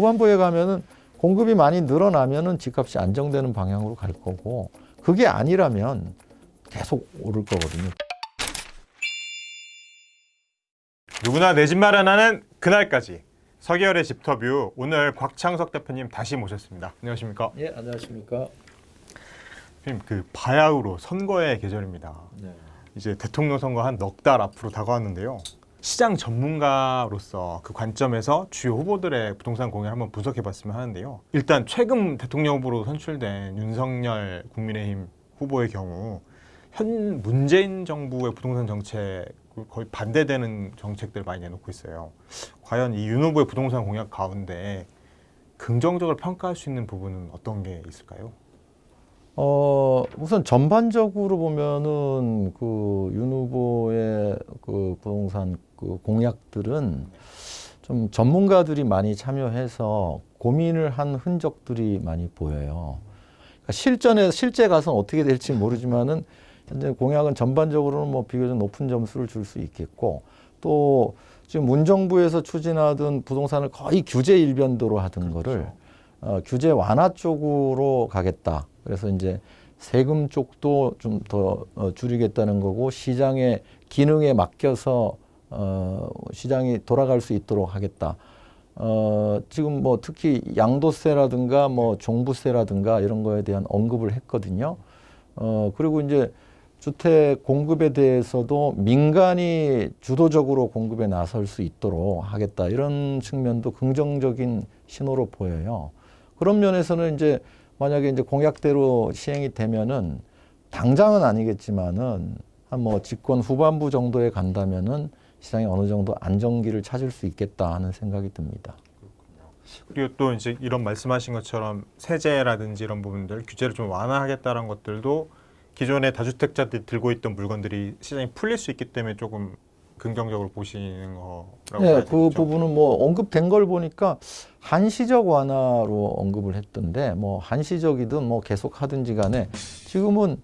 후반부에 가면은 공급이 많이 늘어나면은 집값이 안정되는 방향으로 갈 거고, 그게 아니라면 계속 오를 거거든요. 누구나 내 집 마련하는 그날까지 서계열의 집터뷰, 오늘 곽창석 대표님 다시 모셨습니다. 안녕하십니까? 예, 안녕하십니까? 대표님, 바야흐로 선거의 계절입니다. 네. 이제 대통령 선거 한 넉 달 앞으로 다가왔는데요. 시장 전문가로서 그 관점에서 주요 후보들의 부동산 공약을 한번 분석해봤으면 하는데요. 일단 최근 대통령 후보로 선출된 윤석열 국민의힘 후보의 경우 현 문재인 정부의 부동산 정책 거의 반대되는 정책들을 많이 내놓고 있어요. 과연 이 윤 후보의 부동산 공약 가운데 긍정적으로 평가할 수 있는 부분은 어떤 게 있을까요? 우선 전반적으로 보면은 윤 후보의 부동산 공약들은 좀 전문가들이 많이 참여해서 고민을 한 흔적들이 많이 보여요. 그러니까 실제 가서는 어떻게 될지 모르지만은 현재 공약은 전반적으로는 뭐 비교적 높은 점수를 줄 수 있겠고, 또 지금 문정부에서 추진하던 부동산을 거의 규제 일변도로 하던 거를 규제 완화 쪽으로 가겠다. 그래서 이제 세금 쪽도 좀 더 줄이겠다는 거고, 시장의 기능에 맡겨서 시장이 돌아갈 수 있도록 하겠다. 지금 뭐 특히 양도세라든가 뭐 종부세라든가 이런 거에 대한 언급을 했거든요. 그리고 이제 주택 공급에 대해서도 민간이 주도적으로 공급에 나설 수 있도록 하겠다. 이런 측면도 긍정적인 신호로 보여요. 그런 면에서는 이제 만약에 이제 공약대로 시행이 되면은 당장은 아니겠지만은 한 뭐 집권 후반부 정도에 간다면은 시장이 어느 정도 안정기를 찾을 수 있겠다 하는 생각이 듭니다. 그리고 또 이제 이런 말씀하신 것처럼 세제라든지 이런 부분들 규제를 좀 완화하겠다는 것들도 기존의 다주택자들이 들고 있던 물건들이 시장이 풀릴 수 있기 때문에 조금 긍정적으로 보시는 거라고 네, 봐야 그 되겠죠? 부분은 뭐 언급된 걸 보니까 한시적 완화로 언급을 했던데, 뭐 한시적이든 뭐 계속 하든지 간에 지금은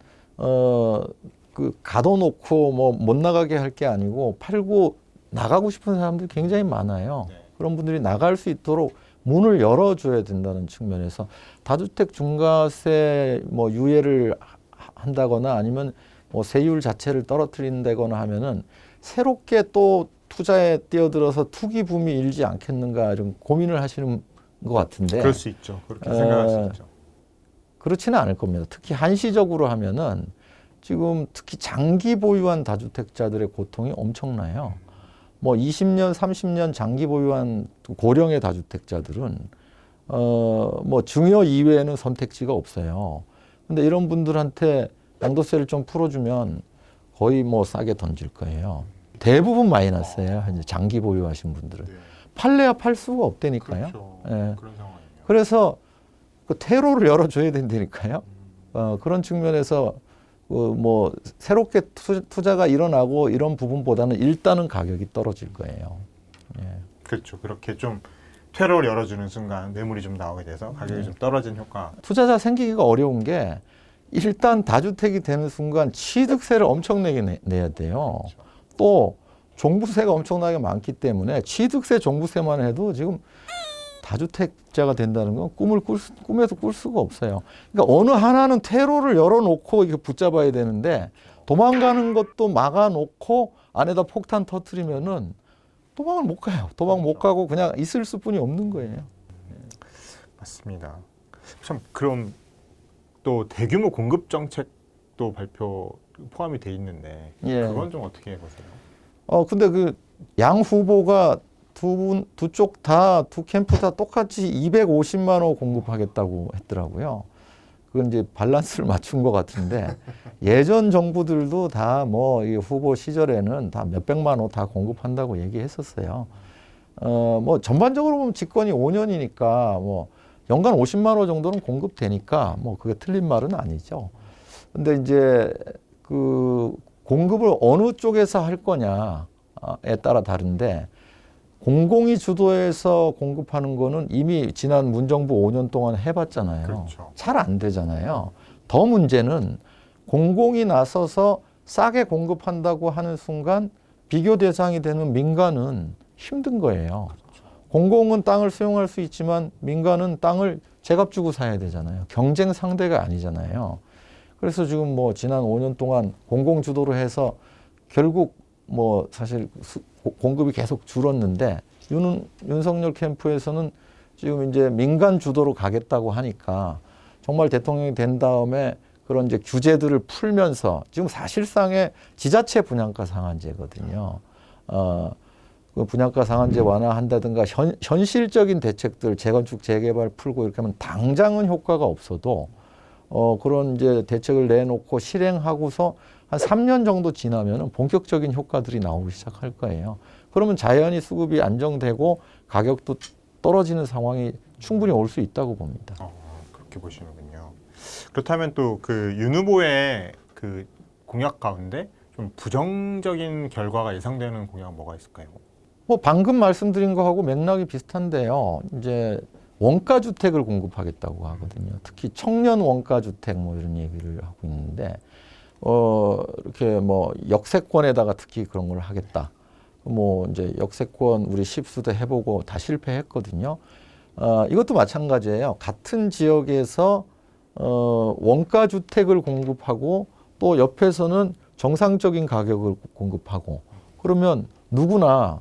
가둬놓고 뭐 못 나가게 할 게 아니고 팔고 나가고 싶은 사람들이 굉장히 많아요. 네. 그런 분들이 나갈 수 있도록 문을 열어줘야 된다는 측면에서 다주택 중과세 뭐 유예를 한다거나 아니면 뭐 세율 자체를 떨어뜨린다거나 하면은 새롭게 또 투자에 뛰어들어서 투기 붐이 일지 않겠는가 이런 고민을 하시는 것 같은데, 그럴 수 있죠. 그렇게 생각할 수 있죠. 그렇지는 않을 겁니다. 특히 한시적으로 하면은 지금 특히 장기 보유한 다주택자들의 고통이 엄청나요. 뭐 20년, 30년 장기 보유한 고령의 다주택자들은 뭐 증여 이외에는 선택지가 없어요. 근데 이런 분들한테 양도세를 좀 풀어주면 거의 뭐 싸게 던질 거예요. 대부분 마이너스예요. 이제 장기 보유하신 분들은. 네. 팔래야 팔 수가 없다니까요. 그렇죠. 예. 그런 상황이에요. 그래서 퇴로를 열어줘야 된다니까요. 그런 측면에서 뭐 새롭게 투자가 일어나고 이런 부분보다는 일단은 가격이 떨어질 거예요. 예. 그렇죠. 그렇게 좀 퇴로를 열어주는 순간 매물이 좀 나오게 돼서 가격이 좀 떨어진 효과. 투자자 생기기가 어려운 게 일단 다주택이 되는 순간 취득세를 엄청나게 내야 돼요. 또 종부세가 엄청나게 많기 때문에 취득세, 종부세만 해도 지금 다주택자가 된다는 건 꿈에도 꿀 수가 없어요. 그러니까 어느 하나는 퇴로를 열어놓고 이렇게 붙잡아야 되는데, 도망가는 것도 막아놓고 안에다 폭탄 터뜨리면은 도망을 못 가요. 도망 못 가고 그냥 있을 수뿐이 없는 거예요. 맞습니다. 참 그럼 또 대규모 공급 정책도 발표 포함이 돼 있는데 예. 그건 좀 어떻게 보세요? 근데 양 후보가 두 쪽 다, 두 캠프 다 똑같이 250만 호 공급하겠다고 했더라고요. 그건 이제 밸런스를 맞춘 것 같은데, 예전 정부들도 다 뭐 이 후보 시절에는 다 몇백만 호 다 공급한다고 얘기했었어요. 뭐 전반적으로 보면 집권이 5년이니까 뭐 연간 50만 호 정도는 공급되니까 뭐 그게 틀린 말은 아니죠. 근데 이제 공급을 어느 쪽에서 할 거냐에 따라 다른데, 공공이 주도해서 공급하는 거는 이미 지난 문정부 5년 동안 해봤잖아요. 그렇죠. 잘 안 되잖아요. 더 문제는 공공이 나서서 싸게 공급한다고 하는 순간 비교 대상이 되는 민간은 힘든 거예요. 공공은 땅을 수용할 수 있지만 민간은 땅을 제값 주고 사야 되잖아요. 경쟁 상대가 아니잖아요. 그래서 지금 뭐 지난 5년 동안 공공 주도로 해서 결국 뭐 사실 공급이 계속 줄었는데 윤석열 캠프에서는 지금 이제 민간 주도로 가겠다고 하니까 정말 대통령이 된 다음에 그런 이제 규제들을 풀면서 지금 사실상의 지자체 분양가 상한제거든요. 그 분양가 상한제 완화한다든가 현실적인 대책들 재건축 재개발 풀고 이렇게 하면 당장은 효과가 없어도 그런 이제 대책을 내놓고 실행하고서 한 3년 정도 지나면은 본격적인 효과들이 나오기 시작할 거예요. 그러면 자연히 수급이 안정되고 가격도 떨어지는 상황이 충분히 올 수 있다고 봅니다. 그렇게 보시는군요. 그렇다면 또 그 윤 후보의 그 공약 가운데 좀 부정적인 결과가 예상되는 공약 뭐가 있을까요? 뭐 방금 말씀드린 거하고 맥락이 비슷한데요. 이제 원가 주택을 공급하겠다고 하거든요. 특히 청년 원가 주택 뭐 이런 얘기를 하고 있는데 이렇게 뭐 역세권에다가 특히 그런 걸 하겠다. 뭐 이제 역세권 우리 십수도 해보고 다 실패했거든요. 이것도 마찬가지예요. 같은 지역에서 원가 주택을 공급하고 또 옆에서는 정상적인 가격을 공급하고 그러면 누구나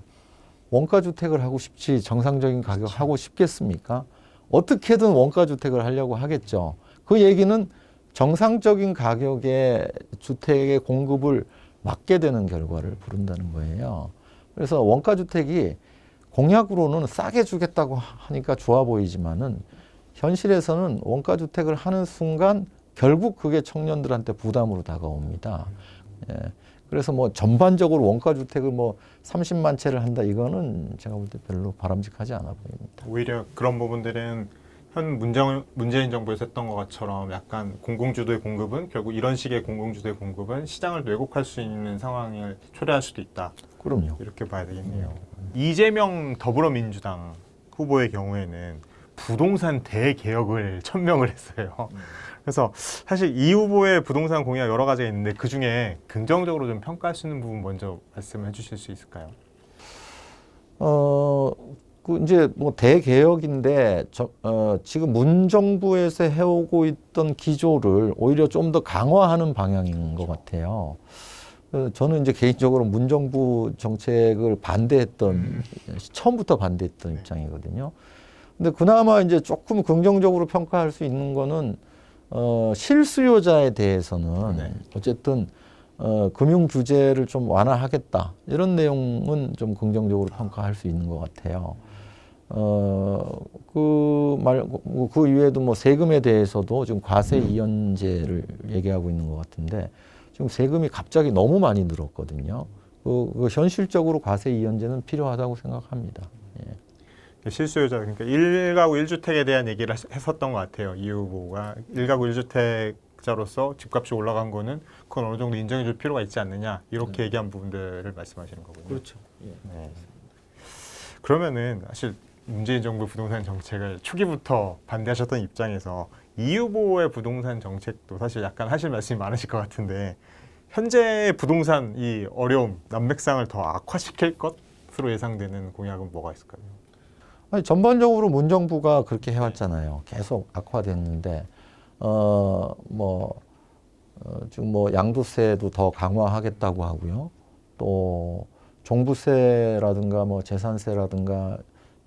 원가 주택을 하고 싶지 정상적인 가격 하고 싶겠습니까? 어떻게든 원가 주택을 하려고 하겠죠. 그 얘기는 정상적인 가격의 주택의 공급을 막게 되는 결과를 부른다는 거예요. 그래서 원가 주택이 공약으로는 싸게 주겠다고 하니까 좋아 보이지만은 현실에서는 원가 주택을 하는 순간 결국 그게 청년들한테 부담으로 다가옵니다. 예. 그래서 뭐 전반적으로 원가 주택을 뭐 30만 채를 한다 이거는 제가 볼 때 별로 바람직하지 않아 보입니다. 오히려 그런 부분들은 현 문재인 정부에서 했던 것처럼 약간 공공주도의 공급은 결국 이런 식의 공공주도의 공급은 시장을 왜곡할 수 있는 상황을 초래할 수도 있다. 그럼요. 이렇게 봐야 되겠네요. 이재명 더불어민주당 후보의 경우에는 부동산 대개혁을 천명을 했어요. 그래서 사실 이 후보의 부동산 공약 여러 가지가 있는데 그 중에 긍정적으로 좀 평가할 수 있는 부분 먼저 말씀해 주실 수 있을까요? 그 이제 뭐 대개혁인데 지금 문정부에서 해오고 있던 기조를 오히려 좀 더 강화하는 방향인 것 같아요. 저는 이제 개인적으로 문정부 정책을 반대했던 처음부터 반대했던 입장이거든요. 근데 그나마 이제 조금 긍정적으로 평가할 수 있는 거는 실수요자에 대해서는 어쨌든 금융 규제를 좀 완화하겠다 이런 내용은 좀 긍정적으로 평가할 수 있는 것 같아요. 그 이외에도 뭐 세금에 대해서도 지금 과세 이연제를 얘기하고 있는 것 같은데 지금 세금이 갑자기 너무 많이 늘었거든요. 그 현실적으로 과세 이연제는 필요하다고 생각합니다. 예. 실수요자 그러니까 1가구 1주택에 대한 얘기를 했었던 것 같아요. 이 후보가 1가구 1주택자로서 집값이 올라간 거는 그건 어느 정도 인정해줄 필요가 있지 않느냐 이렇게 얘기한 부분들을 말씀하시는 거군요. 그렇죠. 예. 네. 그러면은 사실 문재인 정부 부동산 정책을 초기부터 반대하셨던 입장에서 이 후보의 부동산 정책도 사실 약간 하실 말씀이 많으실 것 같은데 현재 부동산 이 어려움, 난맥상을 더 악화시킬 것으로 예상되는 공약은 뭐가 있을까요? 아니, 전반적으로 문정부가 그렇게 해왔잖아요. 계속 악화됐는데 지금 뭐 양도세도 더 강화하겠다고 하고요. 또 종부세라든가 뭐 재산세라든가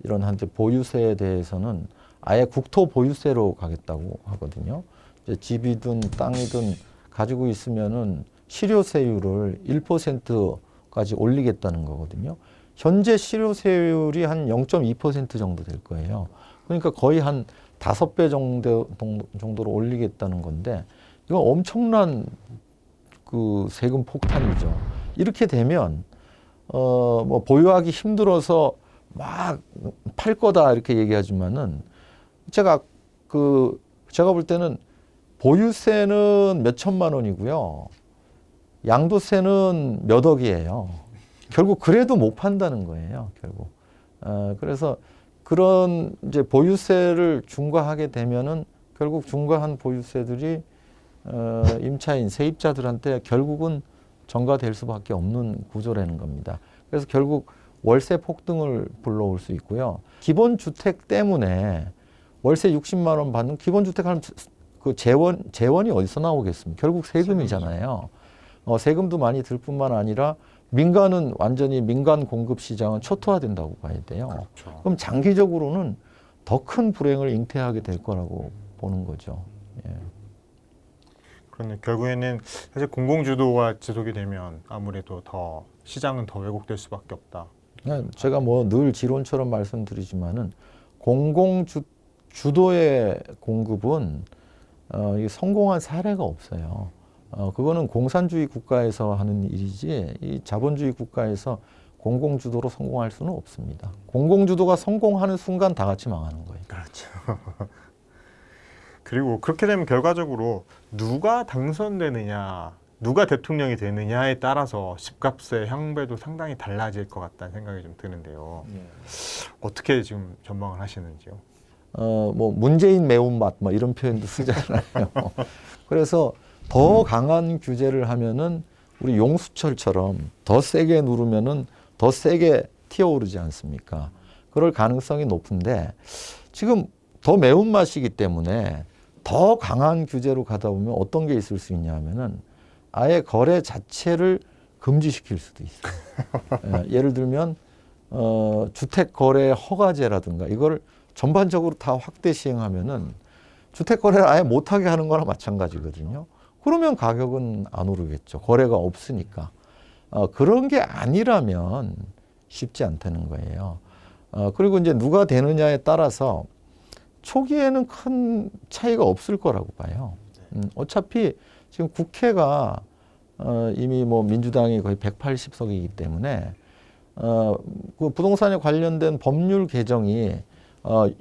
이런 한제 보유세에 대해서는 아예 국토 보유세로 가겠다고 하거든요. 이제 집이든 땅이든 가지고 있으면은 실효세율을 1%까지 올리겠다는 거거든요. 현재 실효세율이 한 0.2% 정도 될 거예요. 그러니까 거의 한 5배 정도로 올리겠다는 건데 이건 엄청난 그 세금 폭탄이죠. 이렇게 되면 뭐 보유하기 힘들어서 막 팔 거다 이렇게 얘기하지만은 제가 볼 때는 보유세는 몇 천만 원이고요. 양도세는 몇 억이에요. 결국 그래도 못 판다는 거예요. 결국. 그래서 그런 이제 보유세를 중과하게 되면은 결국 중과한 보유세들이 임차인 세입자들한테 결국은 전가될 수밖에 없는 구조라는 겁니다. 그래서 결국 월세 폭등을 불러올 수 있고요. 기본 주택 때문에 월세 60만 원 받는 기본 주택 하면 그 재원이 어디서 나오겠습니까? 결국 세금이잖아요. 세금도 많이 들 뿐만 아니라 민간은 완전히 민간 공급 시장은 초토화된다고 봐야 돼요. 그렇죠. 그럼 장기적으로는 더 큰 불행을 잉태하게 될 거라고 보는 거죠. 예. 그런데 결국에는 사실 공공주도가 지속이 되면 아무래도 더 시장은 더 왜곡될 수밖에 없다. 제가 뭐 늘 지론처럼 말씀드리지만은 주도의 공급은 이 성공한 사례가 없어요. 그거는 공산주의 국가에서 하는 일이지 이 자본주의 국가에서 공공주도로 성공할 수는 없습니다. 공공주도가 성공하는 순간 다 같이 망하는 거예요. 그렇죠. 그리고 그렇게 되면 결과적으로 누가 당선되느냐, 누가 대통령이 되느냐에 따라서 집값의 향배도 상당히 달라질 것 같다는 생각이 좀 드는데요. 어떻게 지금 전망을 하시는지요? 뭐 문재인 매운맛 뭐 이런 표현도 쓰잖아요. 그래서 더 강한 규제를 하면은 우리 용수철처럼 더 세게 누르면은 더 세게 튀어오르지 않습니까? 그럴 가능성이 높은데 지금 더 매운맛이기 때문에 더 강한 규제로 가다 보면 어떤 게 있을 수 있냐면은 아예 거래 자체를 금지시킬 수도 있어요. 예를 들면 주택 거래 허가제라든가 이걸 전반적으로 다 확대 시행하면은 주택 거래를 아예 못하게 하는 거나 마찬가지거든요. 그러면 가격은 안 오르겠죠. 거래가 없으니까. 그런 게 아니라면 쉽지 않다는 거예요. 그리고 이제 누가 되느냐에 따라서 초기에는 큰 차이가 없을 거라고 봐요. 어차피 지금 국회가 이미 뭐 민주당이 거의 180석이기 때문에 그 부동산에 관련된 법률 개정이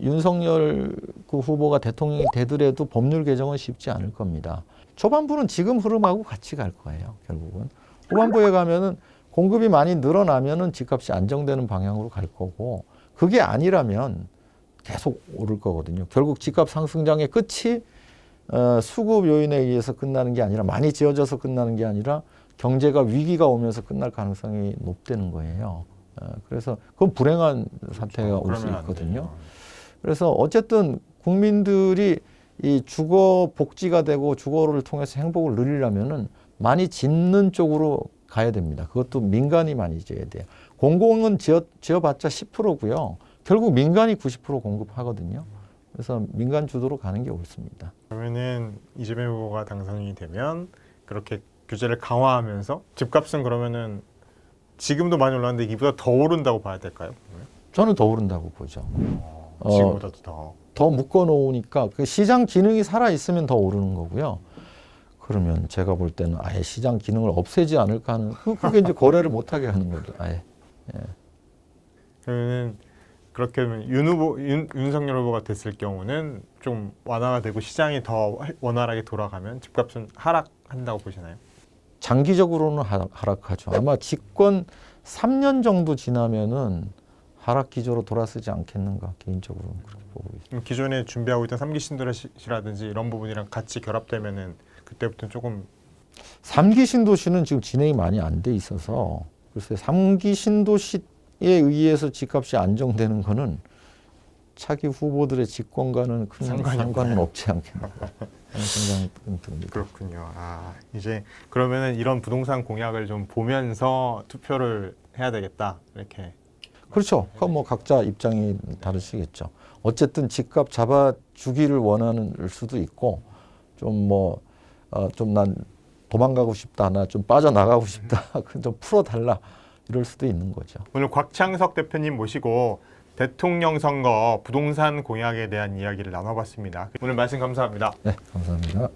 윤석열 그 후보가 대통령이 되더라도 법률 개정은 쉽지 않을 겁니다. 초반부는 지금 흐름하고 같이 갈 거예요. 결국은 후반부에 가면은 공급이 많이 늘어나면은 집값이 안정되는 방향으로 갈 거고 그게 아니라면 계속 오를 거거든요. 결국 집값 상승장의 끝이 수급 요인에 의해서 끝나는 게 아니라 많이 지어져서 끝나는 게 아니라 경제가 위기가 오면서 끝날 가능성이 높다는 거예요. 그래서 그건 불행한 사태가 올 수 있거든요. 그래서 어쨌든 국민들이 이 주거 복지가 되고 주거를 통해서 행복을 누리려면은 많이 짓는 쪽으로 가야 됩니다. 그것도 민간이 많이 지어야 돼요. 공공은 지어봤자 10%고요. 결국 민간이 90% 공급하거든요. 그래서 민간 주도로 가는 게 옳습니다. 그러면은 이재명 후보가 당선이 되면 그렇게 규제를 강화하면서 집값은 그러면은 지금도 많이 올랐는데 이보다 더 오른다고 봐야 될까요? 저는 더 오른다고 보죠. 지금보다도 더 묶어 놓으니까 그 시장 기능이 살아 있으면 더 오르는 거고요. 그러면 제가 볼 때는 아예 시장 기능을 없애지 않을까 하는 그게 이제 거래를 못 하게 하는 거죠. 아예. 예. 그러면은 그렇게 되면 윤석열 후보가 됐을 경우는 좀 완화가 되고 시장이 더 원활하게 돌아가면 집값은 하락한다고 보시나요? 장기적으로는 하락하죠. 아마 집권 3년 정도 지나면은 하락 기조로 돌아서지 않겠는가 개인적으로는 그렇게 보고 있습니다. 기존에 준비하고 있던 3기 신도시라든지 이런 부분이랑 같이 결합되면은 그때부터는 조금 3기 신도시는 지금 진행이 많이 안 돼 있어서 글쎄 3기 신도시에 의해서 집값이 안정되는 거는 차기 후보들의 집권과는 큰 상관은 없지 않겠나 하는 생각이 듭니다. 그렇군요. 이제 그러면은 이런 부동산 공약을 좀 보면서 투표를 해야 되겠다 이렇게. 그렇죠. 그건 뭐 각자 입장이 다르시겠죠. 어쨌든 집값 잡아주기를 원하는 수도 있고 좀 뭐 좀 난 도망가고 싶다, 나 좀 빠져나가고 싶다, 좀 풀어달라 이럴 수도 있는 거죠. 오늘 곽창석 대표님 모시고 대통령 선거 부동산 공약에 대한 이야기를 나눠봤습니다. 오늘 말씀 감사합니다. 네, 감사합니다.